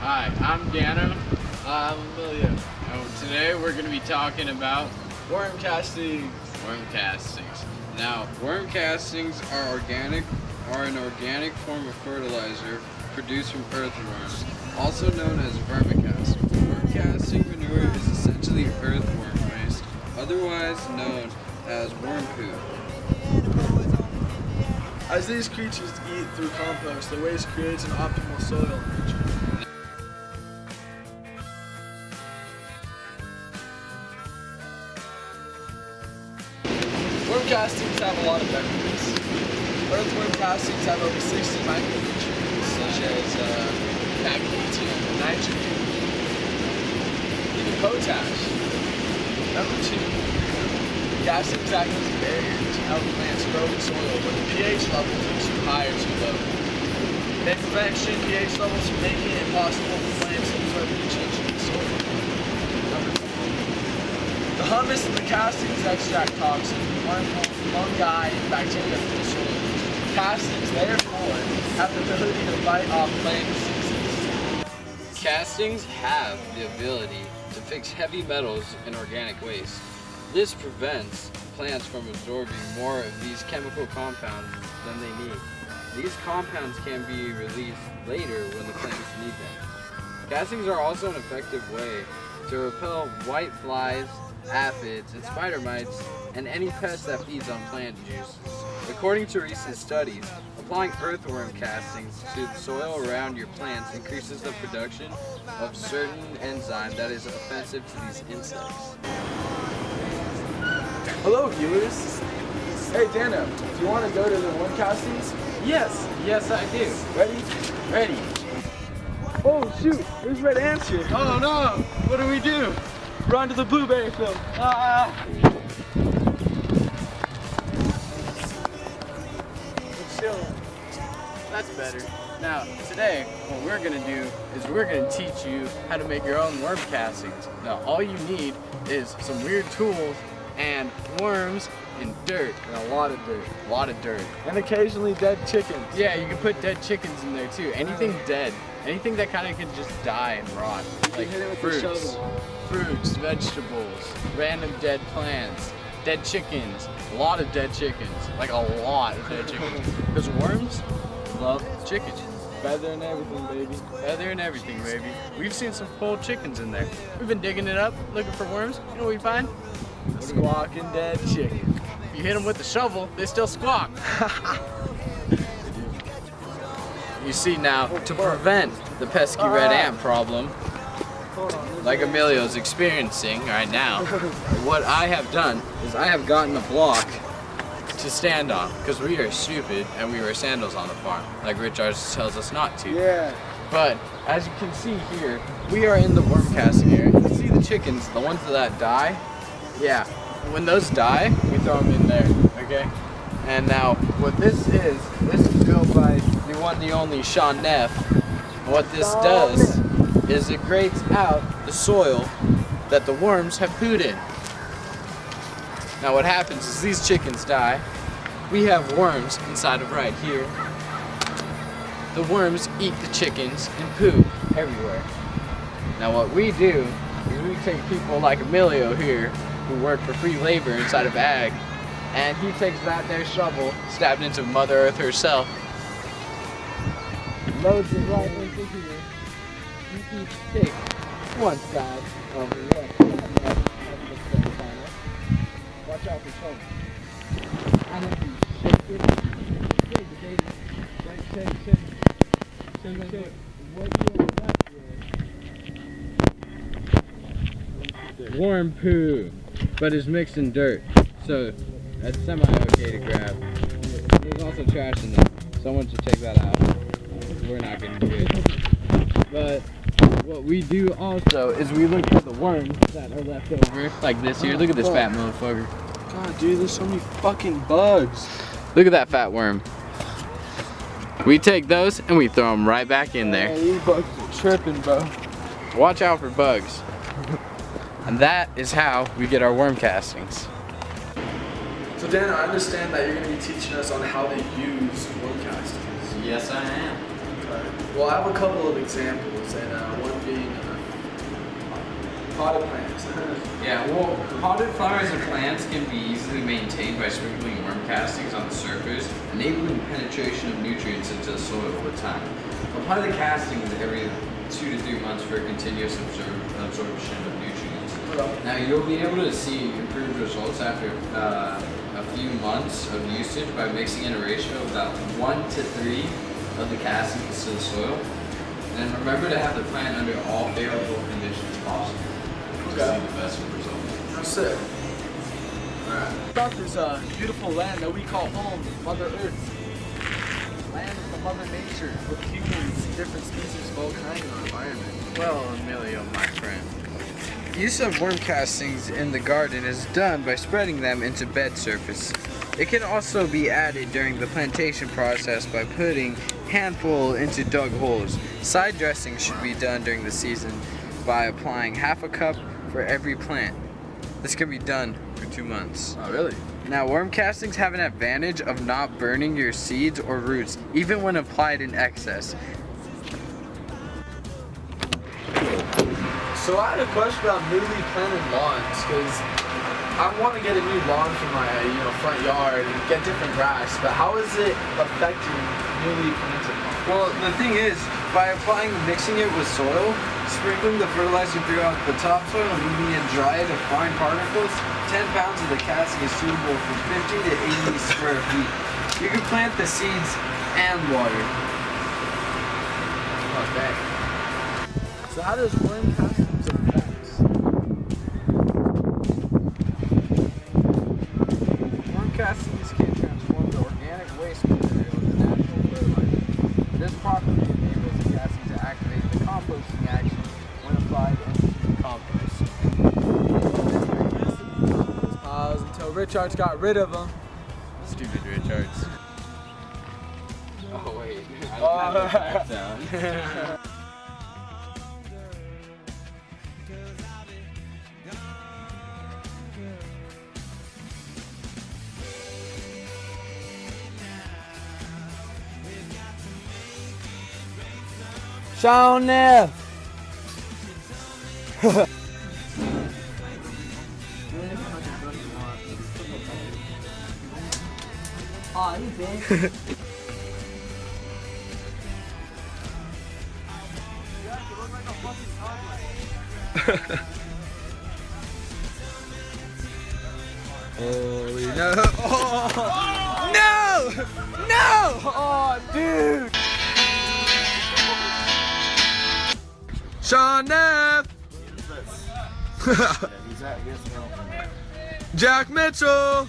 Hi, I'm Dano. I'm Amelia. And today we're going to be talking about worm casting. worm castings. Now, worm castings are an organic form of fertilizer produced from earthworms, also known as vermicast. Worm casting manure is essentially earthworm waste, otherwise known as worm poo. As these creatures eat through compost, the waste creates an optimal soil enrichment. Worm castings have a lot of benefits. Earthworm castings have over 60 micronutrients, such as magnesium, nitrogen, even potash. Number 2, castings act as a barrier to help plants grow in soil when the pH level is too high or too low. They prevent extreme pH levels from making it impossible for plants to absorb nutrients from the soil. Number 4, the humus in the castings extract toxins, fungi, and bacteria from the soil. Castings, therefore, have the ability to fight off plant diseases. Castings have the ability to fix heavy metals and organic waste. This prevents plants from absorbing more of these chemical compounds than they need. These compounds can be released later when the plants need them. Castings are also an effective way to repel white flies, aphids, and spider mites, and any pest that feeds on plant juices. According to recent studies, applying earthworm castings to the soil around your plants increases the production of certain enzyme that is offensive to these insects. Hello, viewers. Hey, Dano, do you want to go to the worm castings? Yes, I do. Ready? Ready. Oh, shoot, there's red ants here. Oh no, what do we do? Run to the blueberry field. That's better. Now, today, what we're going to do is we're going to teach you how to make your own worm castings. Now, all you need is some weird tools and worms and dirt. And a lot of dirt. A lot of dirt. And occasionally dead chickens. Yeah, you can put dead chickens in there too. Anything dead. Anything that kind of could just die and rot. Like hit it with the shovel. Fruits, vegetables, random dead plants, dead chickens. A lot of dead chickens. Like a lot of dead chickens. Because worms love chickens. Feather and everything, baby. Feather and everything, baby. We've seen some full chickens in there. We've been digging it up, looking for worms. You know what we find? A squawking dead chicken. If you hit them with the shovel, they still squawk. You see now, to prevent the pesky red ant problem, like Emilio's experiencing right now, what I have done is I have gotten a block to stand on, because we are stupid and we wear sandals on the farm, like Richard tells us not to. Yeah. But as you can see here, we are in the worm casting area. You can see the chickens, the ones that die. Yeah, when those die, we throw them in there, okay? And now, what this is built by the one, the only Sean Neff. What this does is it grates out the soil that the worms have pooed in. Now what happens is these chickens die. We have worms inside of right here. The worms eat the chickens and poo everywhere. Now what we do is we take people like Emilio here, who work for free labor inside of ag, and he takes that there shovel, stabbed into Mother Earth herself, loads it right into here. You each take one side of the left and watch out for shovel. And then you shake it, shake. What you want left with? Worm poo, but it's mixed in dirt, so that's semi-okay to grab. There's also trash in there. Someone should take that out. We're not gonna do it. But what we do also is we look for the worms that are left over, like this here. Look at this fat motherfucker. God, dude, there's so many fucking bugs. Look at that fat worm. We take those and we throw them right back in there. Yeah, these bugs are tripping, bro. Watch out for bugs. And that is how we get our worm castings. So Dan, I understand that you're going to be teaching us on how to use worm castings. Yes, I am. Well, I have a couple of examples, and one being potted plants. Yeah, well, potted flowers and plants can be easily maintained by sprinkling worm castings on the surface, enabling penetration of nutrients into the soil over time. Apply the castings every 2 to 3 months for continuous absorption of nutrients. Now, you'll be able to see improved results after a few months of usage by mixing in a ratio of about 1 to 3 of the castings to the soil. And remember to have the plant under all favorable conditions possible. To see the best results. That's it. Alright. About this beautiful land that we call home, Mother Earth. Land of Mother Nature, with humans, different species of all kinds in our environment. Well, Emilio, my friend, use of worm castings in the garden is done by spreading them into bed surface. It can also be added during the plantation process by putting handful into dug holes. Side dressing should be done during the season by applying half a cup for every plant. This can be done for 2 months. Oh, really? Now, worm castings have an advantage of not burning your seeds or roots, even when applied in excess. So I had a question about newly planted lawns, because I want to get a new lawn for my front yard and get different grass, but how is it affecting newly planted lawns? Well, the thing is, by mixing it with soil, sprinkling the fertilizer throughout the topsoil and leaving it dry to fine particles, 10 pounds of the casting is suitable for 50 to 80 square feet. You can plant the seeds and water. Okay. So how does worm castings affect? Worm castings can transform the organic waste material into natural fertilizer. This property enables the casting to activate the composting action when applied into compost. Piles until Richards got rid of them. Stupid Richards. Oh wait, I Oh. have it back down. Sean Neff. Aw, you bitch. Holy no! Oh. No! No! Oh, dude. Sean Neff! Jack Mitchell!